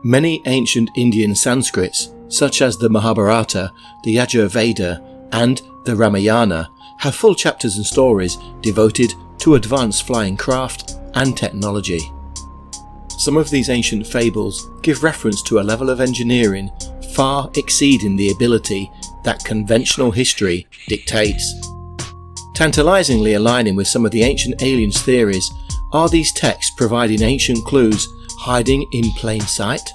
Many ancient Indian Sanskrits, such as the Mahabharata, the Yajurveda, and the Ramayana, have full chapters and stories devoted to advanced flying craft and technology. Some of these ancient fables give reference to a level of engineering far exceeding the ability that conventional history dictates. Tantalizingly aligning with some of the ancient aliens theories are these texts providing ancient clues hiding in plain sight?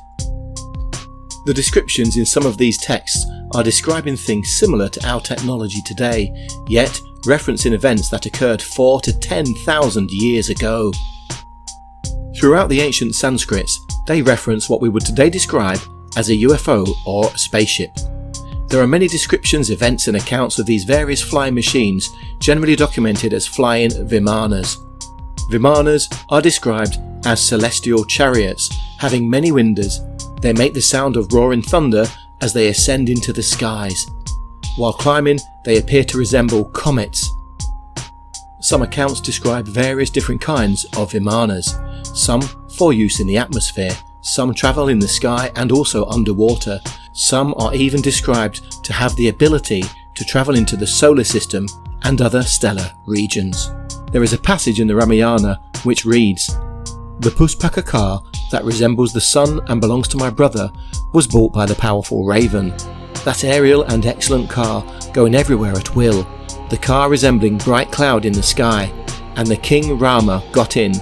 The descriptions in some of these texts are describing things similar to our technology today, yet referencing events that occurred 4,000 to 10,000 years ago. Throughout the ancient Sanskrits, they reference what we would today describe as a UFO or a spaceship. There are many descriptions, events and accounts of these various flying machines, generally documented as flying Vimanas. Vimanas are described as celestial chariots, having many windows. They make the sound of roaring thunder as they ascend into the skies. While climbing, they appear to resemble comets. Some accounts describe various different kinds of Vimanas, some for use in the atmosphere, some travel in the sky and also underwater, some are even described to have the ability to travel into the solar system and other stellar regions. There is a passage in the Ramayana which reads, "The Pushpaka car that resembles the sun and belongs to my brother was bought by the powerful raven. That aerial and excellent car going everywhere at will, the car resembling bright cloud in the sky, and the king Rama got in,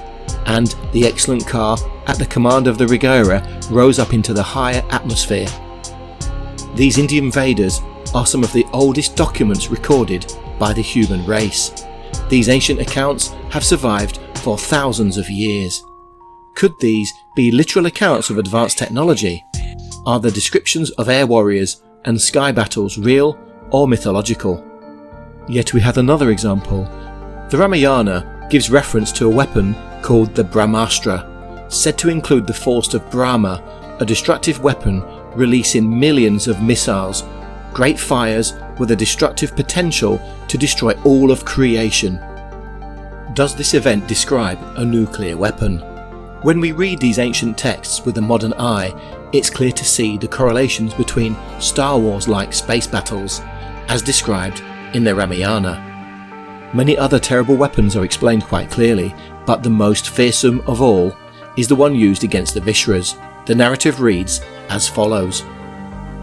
and the excellent car at the command of the Kubera rose up into the higher atmosphere." These Indian Vedas are some of the oldest documents recorded by the human race. These ancient accounts have survived for thousands of years. Could these be literal accounts of advanced technology? Are the descriptions of air warriors and sky battles real or mythological? Yet we have another example. The Ramayana gives reference to a weapon called the Brahmastra, said to include the force of Brahma, a destructive weapon releasing millions of missiles, great fires with a destructive potential to destroy all of creation. Does this event describe a nuclear weapon? When we read these ancient texts with a modern eye, it's clear to see the correlations between Star Wars-like space battles, as described in the Ramayana. Many other terrible weapons are explained quite clearly, but the most fearsome of all is the one used against the Vishras. The narrative reads as follows.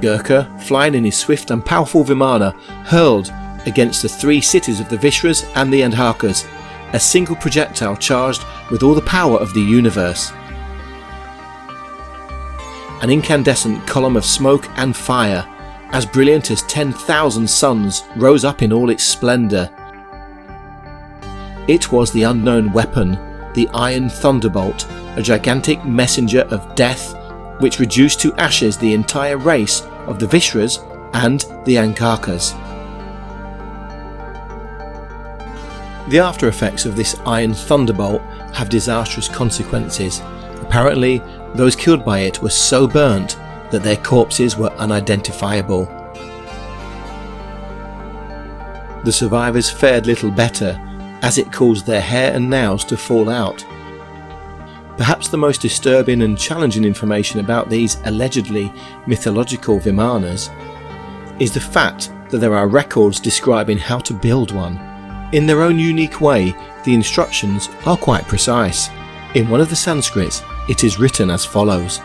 Gurkha, flying in his swift and powerful Vimāna, hurled against the three cities of the Vishras and the Andhakas, a single projectile charged with all the power of the universe. An incandescent column of smoke and fire, as brilliant as 10,000 suns, rose up in all its splendour. It was the unknown weapon, the Iron Thunderbolt, a gigantic messenger of death which reduced to ashes the entire race of the Vishras and the Andhakas. The after effects of this Iron Thunderbolt have disastrous consequences. Apparently, those killed by it were so burnt that their corpses were unidentifiable. The survivors fared little better, as it caused their hair and nails to fall out. Perhaps the most disturbing and challenging information about these allegedly mythological Vimanas is the fact that there are records describing how to build one. In their own unique way, the instructions are quite precise. In one of the Sanskrits, it is written as follows.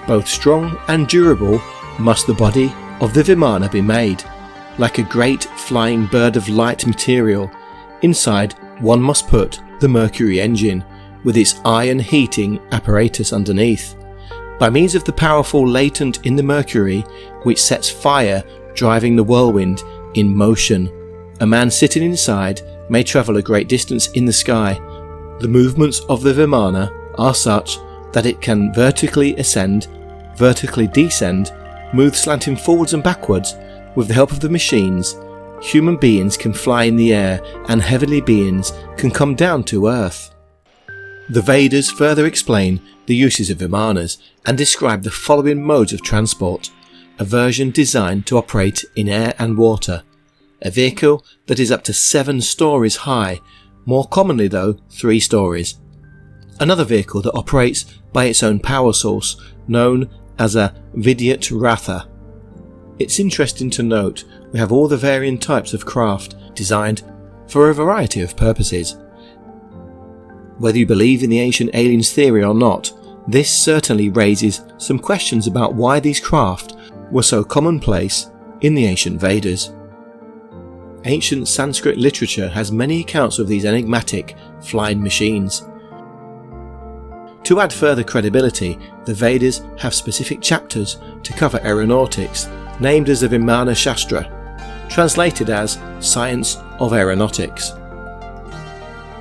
Both strong and durable must the body of the Vimāna be made, like a great flying bird of light material. Inside, one must put the Mercury engine, with its iron heating apparatus underneath. By means of the powerful latent in the Mercury, which sets fire, driving the whirlwind in motion, a man sitting inside may travel a great distance in the sky. The movements of the Vimāna are such that it can vertically ascend, vertically descend, move slanting forwards and backwards. With the help of the machines, human beings can fly in the air and heavenly beings can come down to earth. The Vedas further explain the uses of Vimanas and describe the following modes of transport. a version designed to operate in air and water, a vehicle that is up to 7 stories high, more commonly though 3 stories. Another vehicle that operates by its own power source, known as a Vidyut Ratha. It's interesting to note we have all the varying types of craft designed for a variety of purposes. Whether you believe in the ancient aliens theory or not, this certainly raises some questions about why these craft were so commonplace in the ancient Vedas. Ancient Sanskrit literature has many accounts of these enigmatic flying machines. To add further credibility, the Vedas have specific chapters to cover aeronautics, named as the Vimana Shastra, translated as Science of Aeronautics.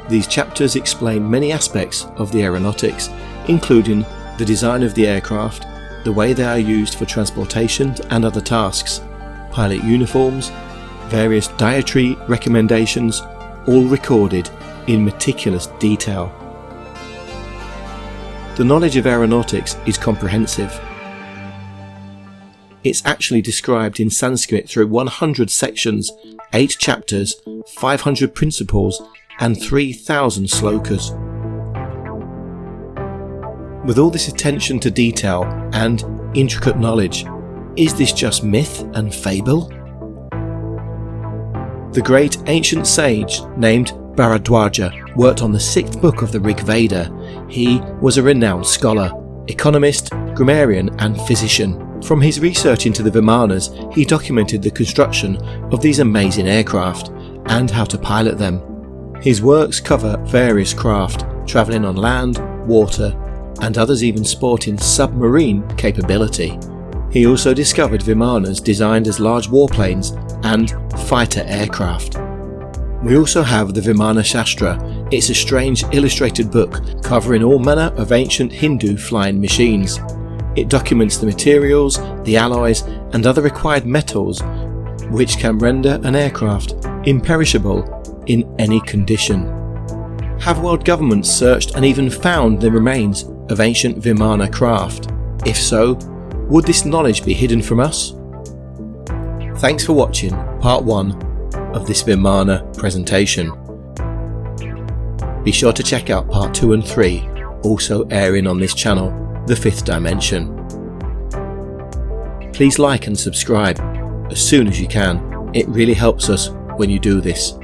These chapters explain many aspects of the aeronautics, including the design of the aircraft, the way they are used for transportation and other tasks, pilot uniforms, various dietary recommendations, all recorded in meticulous detail. The knowledge of aeronautics is comprehensive. It's actually described in Sanskrit through 100 sections, 8 chapters, 500 principles, and 3,000 slokas. With all this attention to detail and intricate knowledge, is this just myth and fable? The great ancient sage named Bharadwaja worked on the 6th book of the Rig Veda. He was a renowned scholar, economist, grammarian and physician. From his research into the Vimanas, he documented the construction of these amazing aircraft and how to pilot them. His works cover various craft, travelling on land, water, and others even sporting submarine capability. He also discovered Vimanas designed as large warplanes and fighter aircraft. We also have the Vimana Shastra. It's a strange illustrated book covering all manner of ancient Hindu flying machines. It documents the materials, the alloys and other required metals which can render an aircraft imperishable in any condition. Have world governments searched and even found the remains of ancient Vimana craft? If so, would this knowledge be hidden from us? Thanks for watching part 1 of this Vimana presentation. Be sure to check out part 2 and 3, also airing on this channel, The Fifth Dimension. Please like and subscribe as soon as you can. It really helps us when you do this.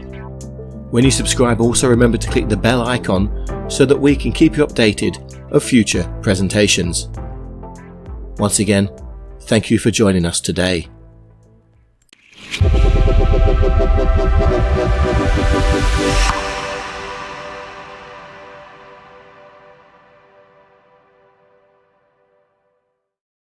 When you subscribe, also remember to click the bell icon so that we can keep you updated of future presentations. Once again, thank you for joining us today.